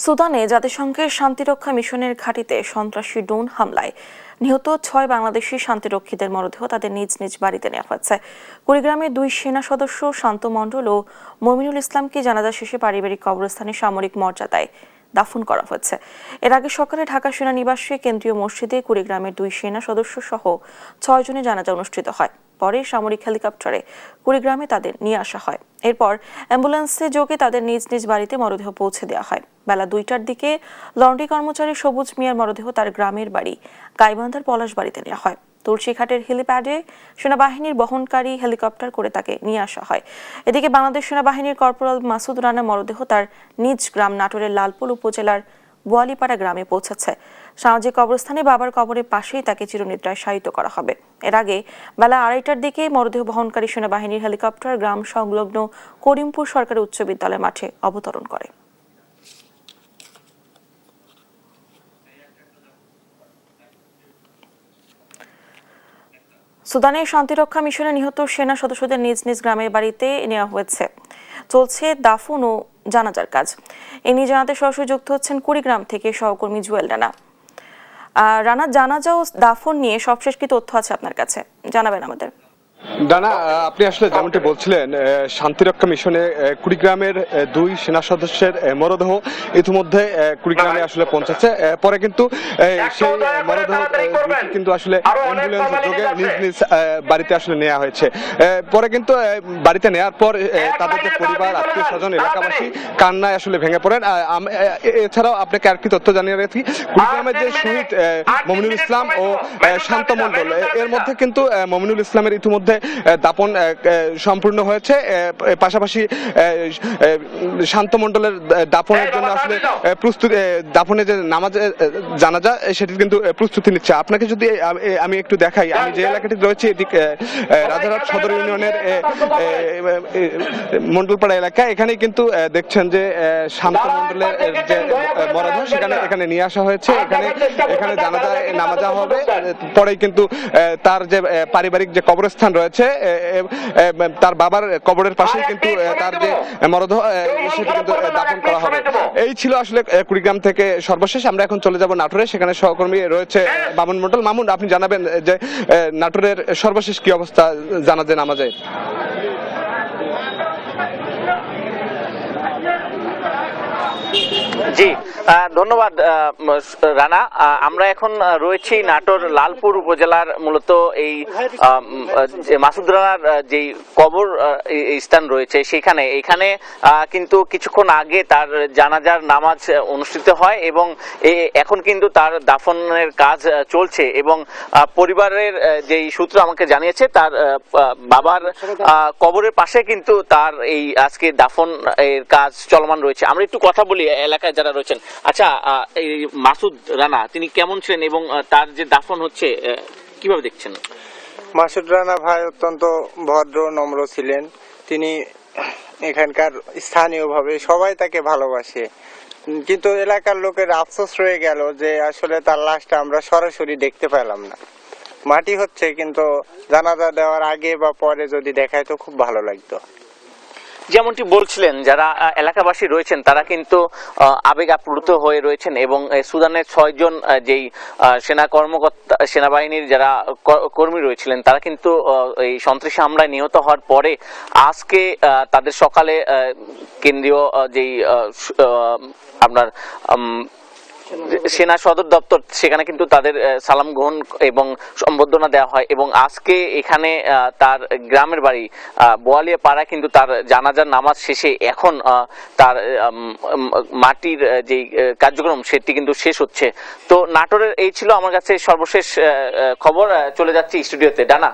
সুদানে জাতিসংঘের শান্তিরক্ষা মিশনের ঘাঁটিতে সন্ত্রাসী ড্রোন হামলায় নিহত 6 বাংলাদেশি শান্তিরক্ষীদের মরদেহ তাদের নিজ নিজ বাড়িতে নেওয়া হয়েছে। কুড়িগ্রামে 2 সেনা সদস্য শান্ত মণ্ডল ও মমিনুল ইসলামকে জানাজা শেষে পারিবারিক কবরস্থানে সামরিক মর্যাদায় দাফন করা হয়েছে। এর আগে সকালে ঢাকা সেনানিবাসে কেন্দ্রীয় মসজিদে কুড়িগ্রামের 2 সেনা সদস্য সহ 6 জনের জানাজা অনুষ্ঠিত হয়। পরে সামরিক হেলিকপ্টারে কুড়িগ্রামে তাদের নিয়ে আসা হয়। এরপর অ্যাম্বুলেন্সে যোগে তাদের নিজ নিজ বাড়িতে মরদেহ পৌঁছে দেওয়া হয়। বেলা 2টার দিকে লন্ড্রি কর্মচারী সবুজ মিয়ার মরদেহ তার গ্রামের বাড়ি গাইবান্ধার পলাশ বাড়িতে নেওয়া হয়। তুলসীঘাটের হেলিপ্যাডে সেনাবাহিনীর বহনকারী হেলিকপ্টার করে তাকে নিয়ে আসা হয়। এদিকে বাংলাদেশ সেনাবাহিনীর কর্পোরাল মাসুদ রানা মরদেহ তার নিজ গ্রাম নাটোরের লালপুর উপজেলার বোয়ালিপাড়া গ্রামে পৌঁছেছে। সামাজিক কবরস্থানে বাবার কবরের পাশেই তাকে চিরনিদ্রায় শায়িত করা হবে। এর আগে বেলা 2:30টার দিকে মরদেহ বহনকারী সেনাবাহিনীর হেলিকপ্টার গ্রাম সংলগ্ন করিমপুর সরকারি উচ্চ বিদ্যালয় মাঠে অবতরণ করে। সুদানের শান্তিরক্ষা মিশনে নিহত সেনা সদস্যদের নিজ নিজ গ্রামের বাড়িতে নেওয়া হয়েছে। চলছে দাফন ও জানাজার কাজ। এ নিয়ে জানাতে সরাসরি যুক্ত হচ্ছেন কুড়িগ্রাম থেকে সহকর্মী জুয়েল রানা। রানা, জানাজা ও দাফন নিয়ে সবশেষ কি তথ্য আছে আপনার কাছে, জানাবেন আমাদের। ডানা, আপনি আসলে যেমনটি বলছিলেন, শান্তিরক্ষা মিশনে কুড়িগ্রামের 2 সেনা সদস্যের মরদেহ ইতিমধ্যে কুড়িগ্রামে আসলে পৌঁছেছে। পরে কিন্তু সেই মরদেহ কিন্তু আসলে অ্যাম্বুলেন্স যোগে নিজ নিজ বাড়িতে আসলে নেওয়া হয়েছে। পরে কিন্তু বাড়িতে নেওয়ার পর তাদের যে পরিবার, আত্মীয় স্বজন, এলাকাবাসী কান্নায় আসলে ভেঙে পড়েন। এছাড়াও আপনাকে আর কি তথ্য জানিয়ে রাখি, কুড়িগ্রামের যে শহীদ মমিনুল ইসলাম ও শান্ত মণ্ডল, এর মধ্যে কিন্তু মমিনুল ইসলামের ইতিমধ্যে দাপন সম্পূর্ণ হয়েছে। পাশাপাশি শান্ত মণ্ডলের দাপনের জন্য আসলে প্রস্তুতি, দাপনের যে নামাজ জানাজা সেটির কিন্তু প্রস্তুতি নিচ্ছে। আপনাকে যদি আমি একটু দেখাই, আমি যে এলাকাটি রয়েছে এদিক রাজারহাট সদর ইউনিয়নের মণ্ডলপাড়া এলাকা, এখানেই কিন্তু দেখছেন যে শান্ত মণ্ডলের যে মরদেহ এখানে নিয়ে আসা হয়েছে। এখানে জানাজা নামাজা হবে। পরেই কিন্তু তার যে পারিবারিক যে কবরস্থান রয়েছে, তার বাবার কবরের পাশেই কিন্তু তার যে মরদেহ সেটি কিন্তু দাফন করা হবে। এই ছিল আসলে কুড়িগ্রাম থেকে সর্বশেষ। আমরা এখন চলে যাব নাটোরে, সেখানে সহকর্মী রয়েছে মামুন মণ্ডল। মামুন, আপনি জানাবেন যে নাটোরের সর্বশেষ কি অবস্থা জানাজা নামাজে? জি, ধন্যবাদ রানা। আমরা এখন রয়েছি নাটোর লালপুর উপজেলার মূলত এই মাসুদ রানার যে কবর স্থান রয়েছে এখানে কিন্তু কিছুক্ষণ আগে তার জানাজার নামাজ অনুষ্ঠিত হয় এবং এখন কিন্তু তার দাফনের কাজ চলছে এবং পরিবারের যেই সূত্র আমাকে জানিয়েছে, তার বাবার কবরের পাশে কিন্তু তার এই আজকে দাফন এর কাজ চলমান রয়েছে। আমরা একটু কথা বলি এলাকায় যারা রয়েছেন। আচ্ছা, এই মাসুদ রানা তিনি কেমন ছিলেন এবং তার যে দাফন হচ্ছে কিভাবে দেখছেন? মাসুদ রানা ভাই অত্যন্ত ভদ্র নম্র ছিলেন। তিনি এখানকার স্থানীয়ভাবে সবাই তাকে ভালোবাসে, কিন্তু এলাকার লোকের আফসোস রয়ে গেল যে আসলে তার লাশটা আমরা সরাসরি দেখতে পেলাম না। মাটি হচ্ছে, কিন্তু জানাজা দেওয়ার আগে বা পরে যদি দেখায় তো খুব ভালো লাগতো। যেমনটি বলছিলেন, যারা এলাকাবাসী রয়েছেন তারা কিন্তু আবেগ আপ্লুত হয়ে রয়েছেন এবং সুদানের 6 জন যেই সেনাবাহিনীর যারা কর্মী রয়েছিলেন তারা কিন্তু এই সন্ত্রাসী হামলায় নিহত হওয়ার পরে আজকে তাদের সকালে কেন্দ্রীয় যেই আপনার সেনা সদর দপ্তর, সেখানে কিন্তু তাদের সালাম গ্রহণ এবং সম্বর্ধনা দেওয়া হয় এবং আজকে এখানে তার গ্রামের বাড়ি বোয়ালিয়া পাড়ায় কিন্তু তার জানাজার নামাজ শেষে এখন তার মাটির যে কার্যক্রম সেটি কিন্তু শেষ হচ্ছে। তো নাটোরের এই ছিল আমার কাছে সর্বশেষ খবর। চলে যাচ্ছি স্টুডিওতে। ডানা।